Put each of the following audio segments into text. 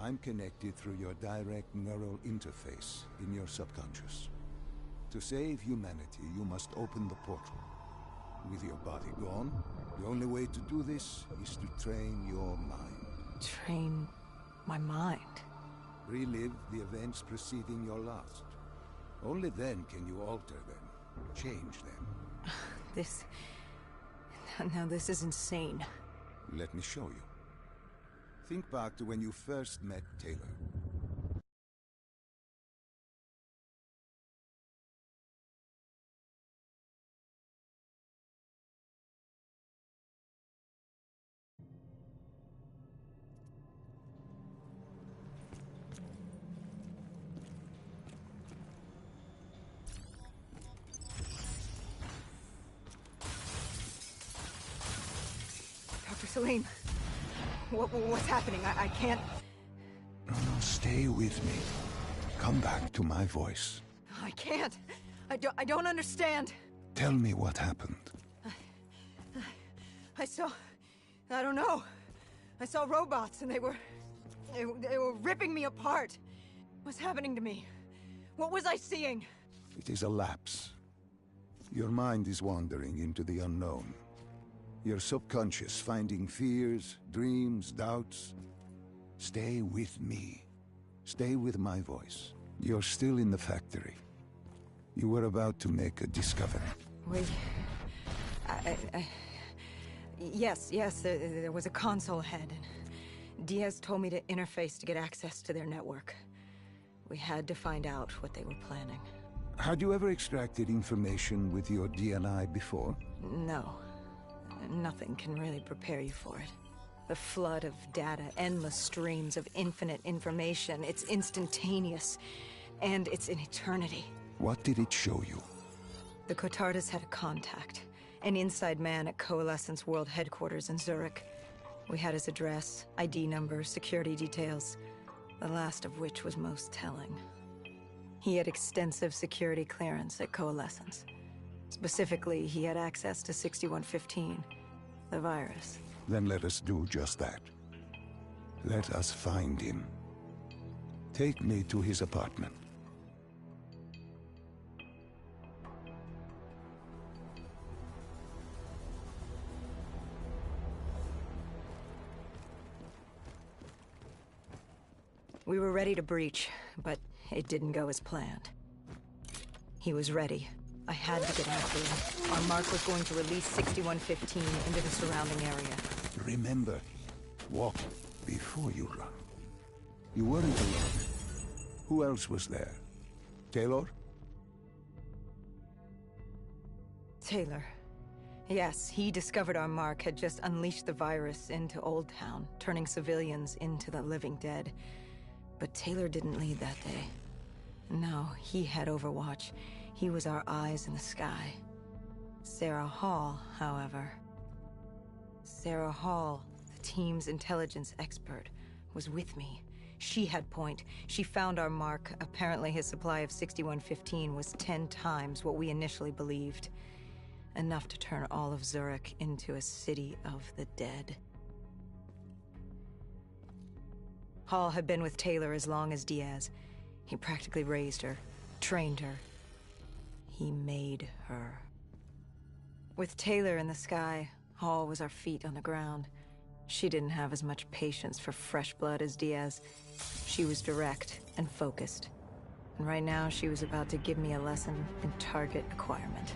I'm connected through your direct neural interface in your subconscious. To save humanity, you must open the portal. With your body gone, the only way to do this is to train your mind. Train my mind? Relive the events preceding your last. Only then can you alter them, change them. This... Now this is insane. Let me show you. Think back to when you first met Taylor. Dr. Salim, what's happening? I can't... No, stay with me. Come back to my voice. I can't. I don't understand. Tell me what happened. I saw... I don't know. I saw robots and they were ripping me apart. What's happening to me? What was I seeing? It is a lapse. Your mind is wandering into the unknown. Your subconscious finding fears, dreams, doubts. Stay with me. Stay with my voice. You're still in the factory. You were about to make a discovery. Wait... Yes, there was a console ahead, and Diaz told me to interface to get access to their network. We had to find out what they were planning. Had you ever extracted information with your DNI before? No. Nothing can really prepare you for it. The flood of data, endless streams of infinite information, it's instantaneous, and it's in eternity. What did it show you? The Cotardas had a contact. An inside man at Coalescence World Headquarters in Zurich. We had his address, ID number, security details, the last of which was most telling. He had extensive security clearance at Coalescence. Specifically, he had access to 6115, the virus. Then let us do just that. Let us find him. Take me to his apartment. We were ready to breach, but it didn't go as planned. He was ready. I had to get after him. Our mark was going to release 6115 into the surrounding area. Remember, walk before you run. You weren't alone. Who else was there? Taylor? Taylor. Yes, he discovered our mark had just unleashed the virus into Old Town, turning civilians into the living dead. But Taylor didn't lead that day. No, he had Overwatch. He was our eyes in the sky. Sarah Hall, however... Sarah Hall, the team's intelligence expert, was with me. She had point. She found our mark. Apparently his supply of 6115 was 10 times what we initially believed. Enough to turn all of Zurich into a city of the dead. Hall had been with Taylor as long as Diaz. He practically raised her, trained her. He made her. With Taylor in the sky, Hall was our feet on the ground. She didn't have as much patience for fresh blood as Diaz. She was direct and focused. And right now, she was about to give me a lesson in target acquirement.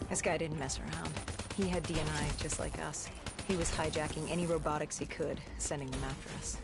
This guy didn't mess around. He had DNI just like us. He was hijacking any robotics he could, sending them after us.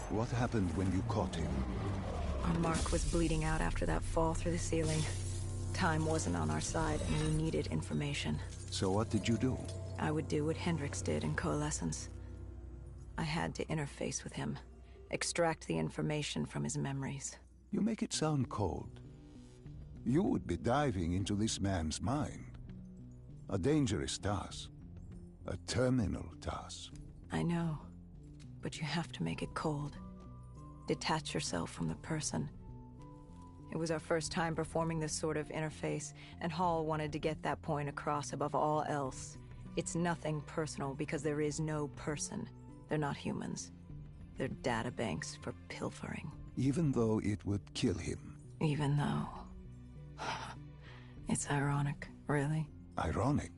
What happened when you caught him? Our Mark was bleeding out after that fall through the ceiling. Time wasn't on our side, and we needed information. So what did you do? I would do what Hendricks did in Coalescence. I had to interface with him, extract the information from his memories. You make it sound cold. You would be diving into this man's mind. A dangerous task. A terminal task. I know, but you have to make it cold. Detach yourself from the person. It was our first time performing this sort of interface, and Hall wanted to get that point across above all else. It's nothing personal because there is no person. They're not humans. They're databanks for pilfering. Even though it would kill him. Even though... It's ironic, really. Ironic?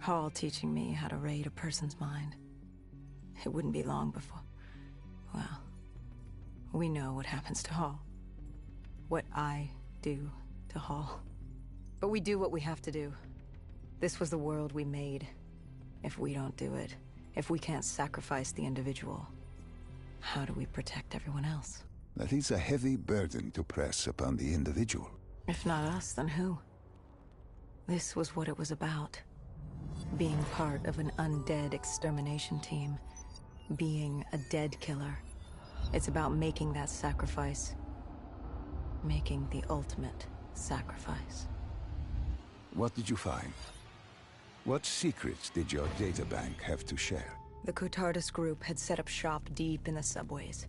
Hall teaching me how to raid a person's mind. It wouldn't be long before... Well, we know what happens to Hall. What I do to Hall. But we do what we have to do. This was the world we made. If we don't do it, if we can't sacrifice the individual, how do we protect everyone else? That is a heavy burden to press upon the individual. If not us, then who? This was what it was about. Being part of an undead extermination team. Being a dead killer. It's about making that sacrifice. Making the ultimate sacrifice. What did you find? What secrets did your databank have to share? The Cotardus group had set up shop deep in the subways.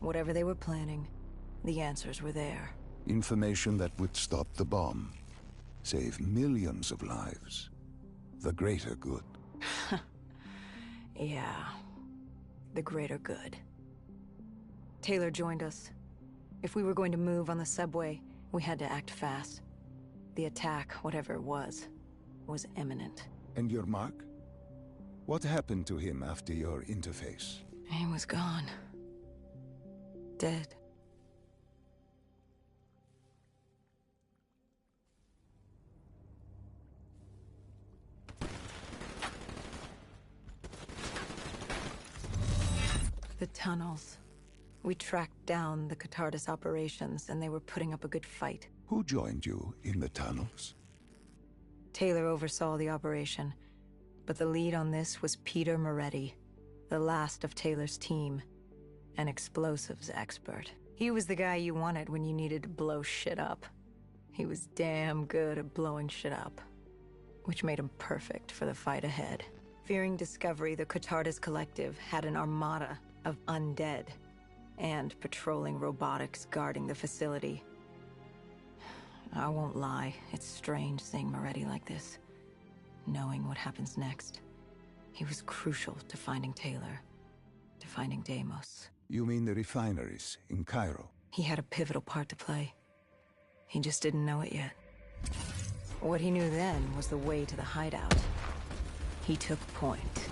Whatever they were planning, the answers were there. Information that would stop the bomb. Save millions of lives. The greater good. Yeah. The greater good. Taylor joined us. If we were going to move on the subway, we had to act fast. The attack, whatever it was imminent. And your Mark? What happened to him after your interface? He was gone. Dead. The tunnels. We tracked down the Cotardus operations, and they were putting up a good fight. Who joined you in the tunnels? Taylor oversaw the operation, but the lead on this was Peter Moretti, the last of Taylor's team, an explosives expert. He was the guy you wanted when you needed to blow shit up. He was damn good at blowing shit up, which made him perfect for the fight ahead. Fearing discovery, the Cotardus Collective had an armada of undead and patrolling robotics guarding the facility. I won't lie, it's strange seeing Moretti like this, knowing what happens next. He was crucial to finding Taylor, to finding Deimos. You mean the refineries in Cairo? He had a pivotal part to play. He just didn't know it yet. What he knew then was the way to the hideout. he took point.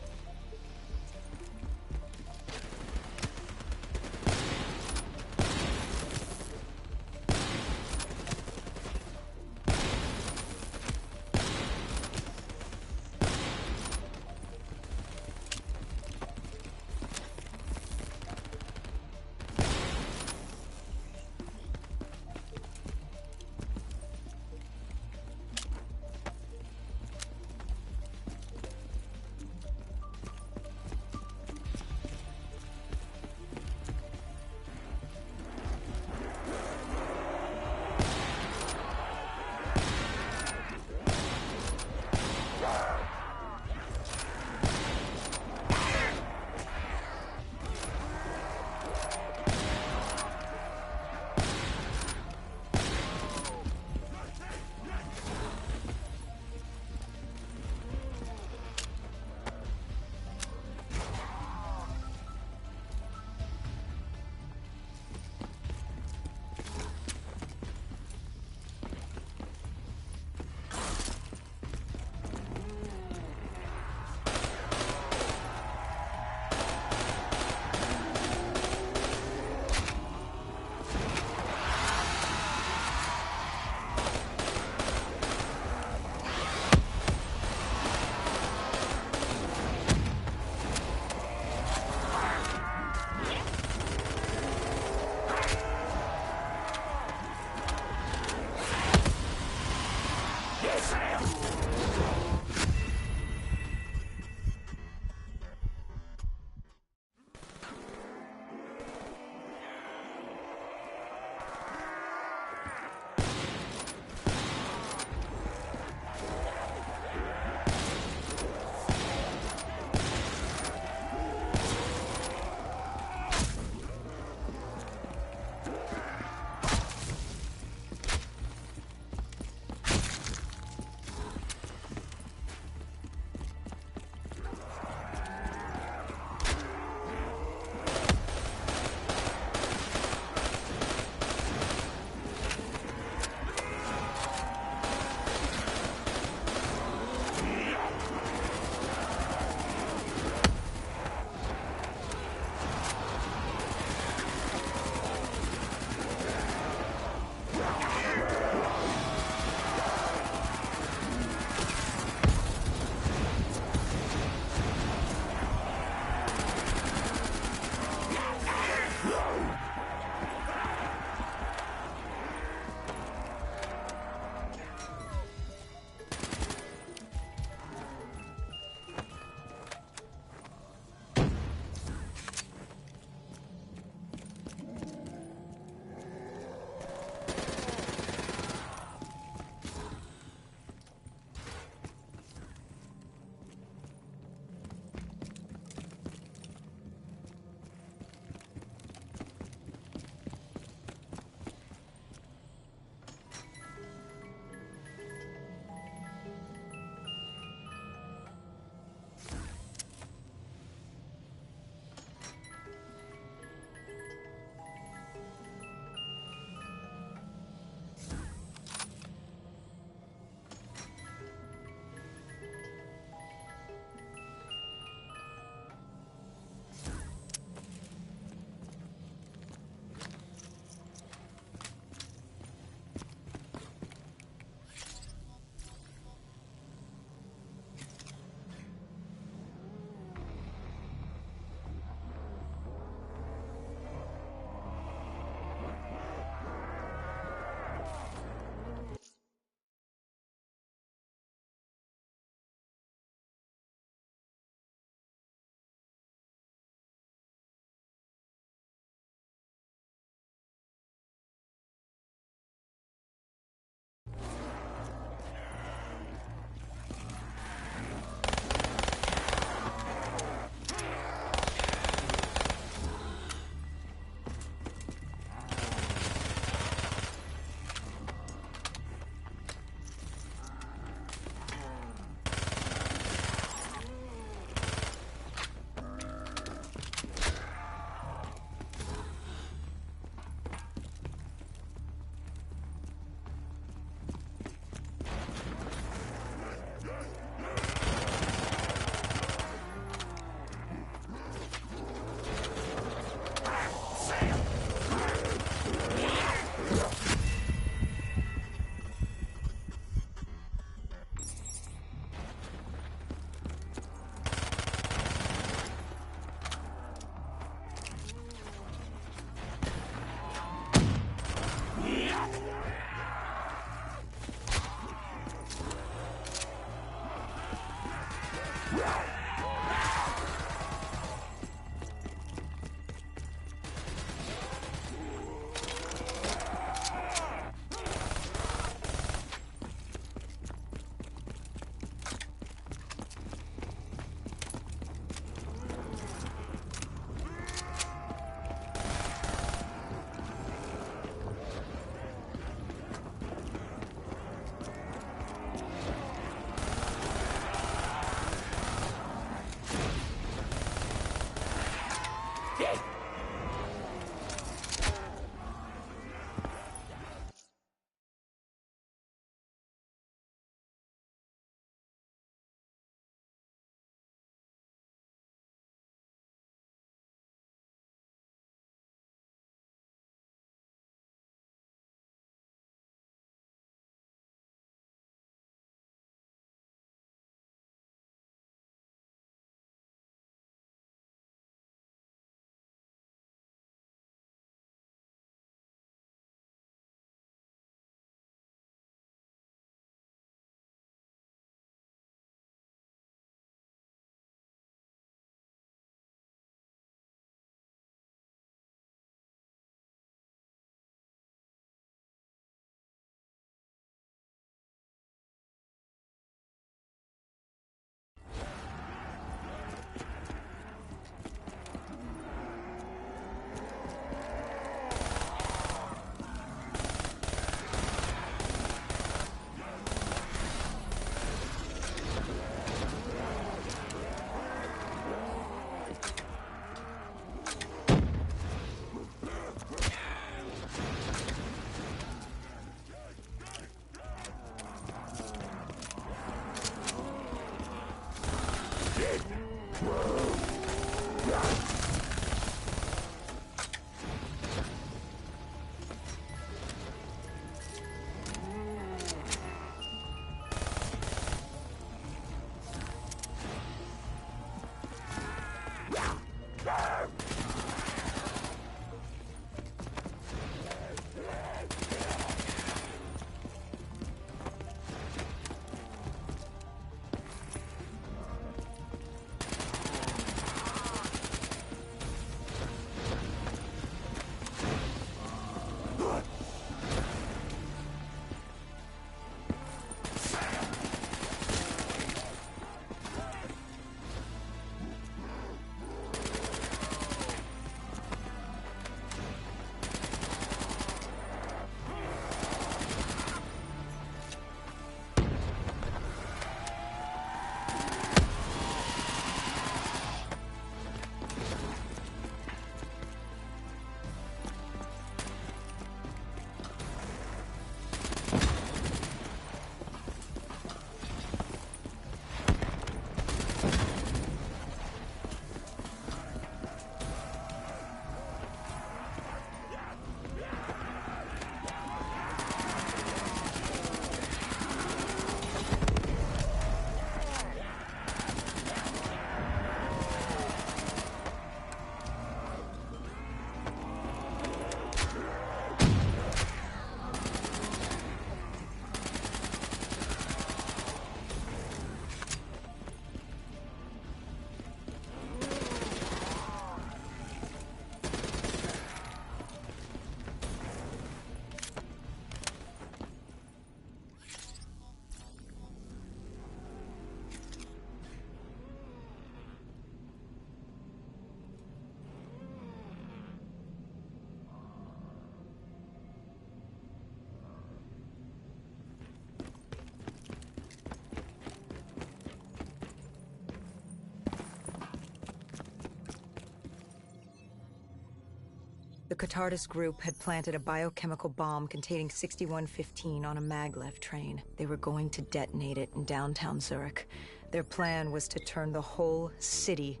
The Catardus group had planted a biochemical bomb containing 6115 on a maglev train. They were going to detonate it in downtown Zurich. Their plan was to turn the whole city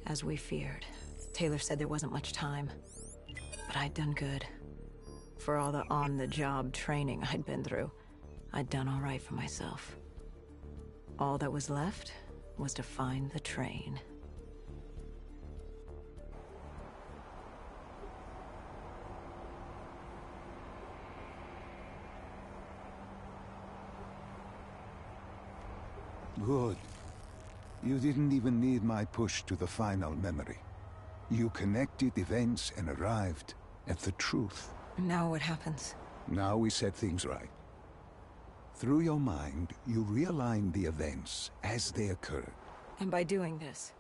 as we feared. Taylor said there wasn't much time, but I'd done good. For all the on-the-job training I'd been through, I'd done all right for myself. All that was left was to find the train. Good. You didn't even need my push to the final memory. You connected events and arrived at the truth. Now what happens? Now we set things right. Through your mind, you realign the events as they occurred. And by doing this,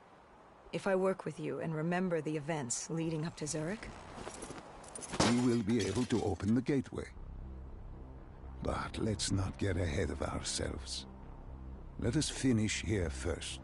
if I work with you and remember the events leading up to Zurich, we will be able to open the gateway. But let's not get ahead of ourselves. Let us finish here first.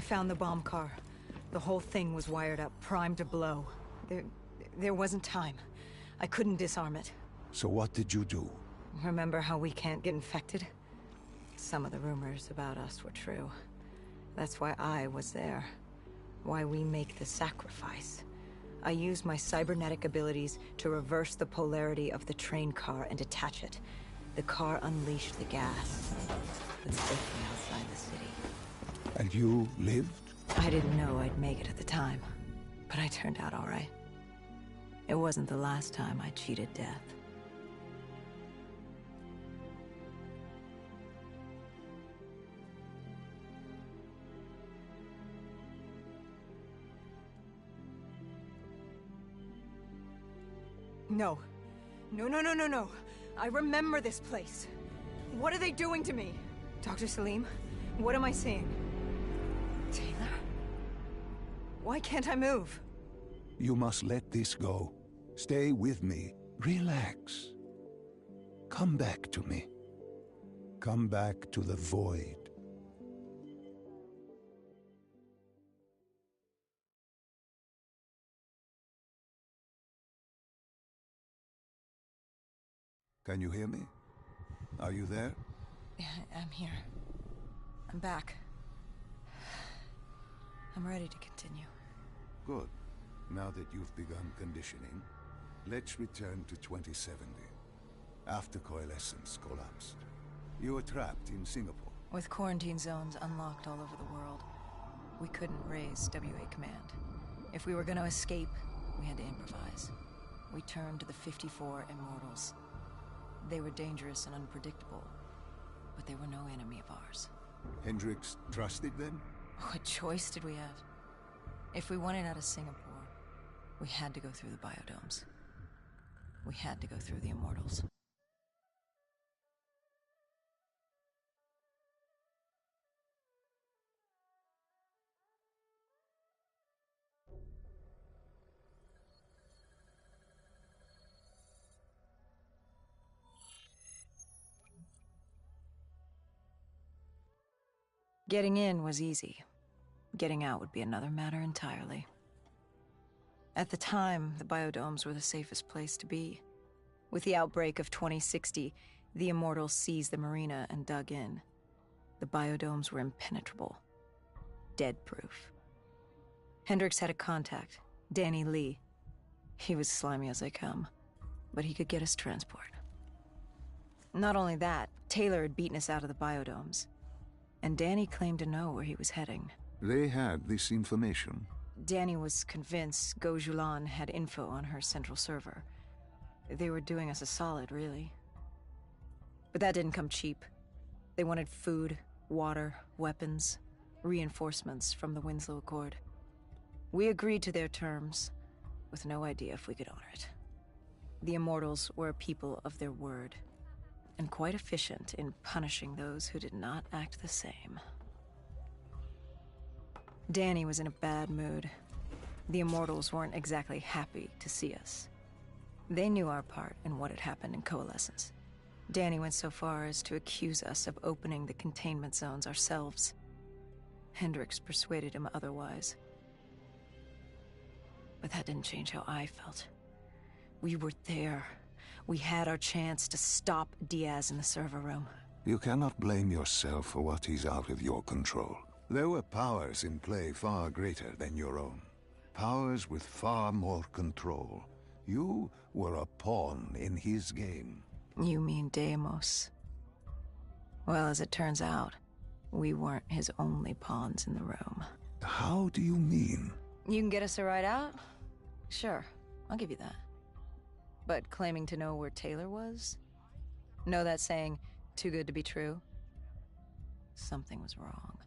Found the bomb car. The whole thing was wired up, primed to blow. There wasn't time. I couldn't disarm it. So what did you do? Remember how we can't get infected? Some of the rumors about us were true. That's why I was there. Why we make the sacrifice. I used my cybernetic abilities to reverse the polarity of the train car and detach it. The car unleashed the gas. It's safely outside the city. And you lived? I didn't know I'd make it at the time, but I turned out all right. It wasn't the last time I cheated death. No. No, no, no, no, no. I remember this place. What are they doing to me? Dr. Salim, what am I seeing? Taylor? Why can't I move? You must let this go. Stay with me. Relax. Come back to me. Come back to the void. Can you hear me? Are you there? Yeah, I'm here. I'm back. I'm ready to continue. Good. Now that you've begun conditioning, let's return to 2070. After Coalescence collapsed. You were trapped in Singapore. With quarantine zones unlocked all over the world, we couldn't raise WA command. If we were going to escape, we had to improvise. We turned to the 54 Immortals. They were dangerous and unpredictable, but they were no enemy of ours. Hendricks trusted them? What choice did we have? If we wanted out of Singapore, we had to go through the biodomes. We had to go through the Immortals. Getting in was easy. Getting out would be another matter entirely. At the time, the biodomes were the safest place to be. With the outbreak of 2060, the Immortals seized the marina and dug in. The biodomes were impenetrable. Dead-proof. Hendricks had a contact, Danny Lee. He was slimy as they come, but he could get us transport. Not only that, Taylor had beaten us out of the biodomes. And Danny claimed to know where he was heading. They had this information. Danny was convinced Gojulan had info on her central server. They were doing us a solid, really. But that didn't come cheap. They wanted food, water, weapons, reinforcements from the Winslow Accord. We agreed to their terms, with no idea if we could honor it. The Immortals were a people of their word, and quite efficient in punishing those who did not act the same. Danny was in a bad mood. The Immortals weren't exactly happy to see us. They knew our part in what had happened in Coalescence. Danny went so far as to accuse us of opening the containment zones ourselves. Hendricks persuaded him otherwise. But that didn't change how I felt. We were there. We had our chance to stop Diaz in the server room. You cannot blame yourself for what is out of your control. There were powers in play far greater than your own. Powers with far more control. You were a pawn in his game. You mean Deimos? Well, as it turns out, we weren't his only pawns in the room. How do you mean? You can get us a ride out? Sure, I'll give you that. But claiming to know where Taylor was? Know that saying, too good to be true? Something was wrong.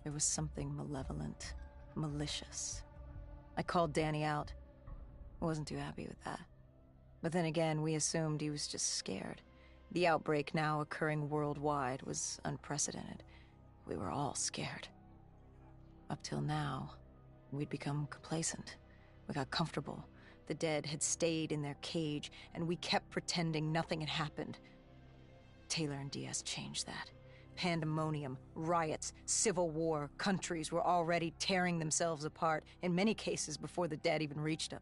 There was something malevolent, malicious. I called Danny out. Wasn't too happy with that. But then again, we assumed he was just scared. The outbreak now occurring worldwide was unprecedented. We were all scared. Up till now, we'd become complacent. We got comfortable. The dead had stayed in their cage, and we kept pretending nothing had happened. Taylor and Diaz changed that. Pandemonium, riots, civil war, countries were already tearing themselves apart, in many cases before the dead even reached them.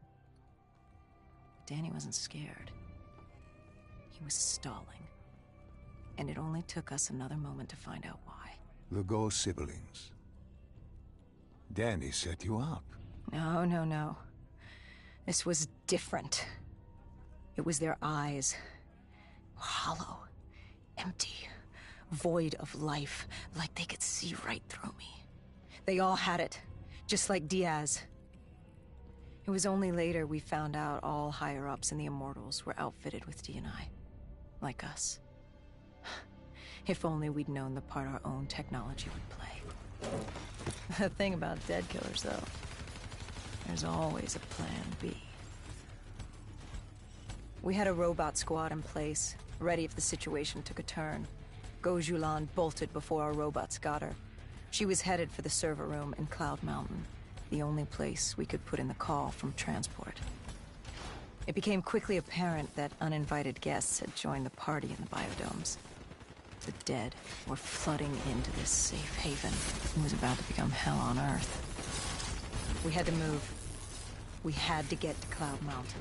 Danny wasn't scared. He was stalling. And it only took us another moment to find out why. The Ghost siblings. Danny set you up. No. This was different. It was their eyes. Hollow. Empty. Void of life. Like they could see right through me. They all had it. Just like Diaz. It was only later we found out all higher-ups in the Immortals were outfitted with D&I. Like us. If only we'd known the part our own technology would play. The thing about dead killers, though, there's always a plan B. We had a robot squad in place, ready if the situation took a turn. Gojulan bolted before our robots got her. She was headed for the server room in Cloud Mountain, the only place we could put in the call from transport. It became quickly apparent that uninvited guests had joined the party in the biodomes. The dead were flooding into this safe haven. It was about to become hell on Earth. We had to move. We had to get to Cloud Mountain.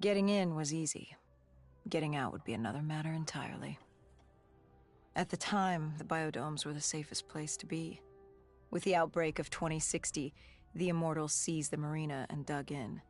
Getting in was easy. Getting out would be another matter entirely. At the time, the biodomes were the safest place to be. With the outbreak of 2060, the Immortals seized the marina and dug in.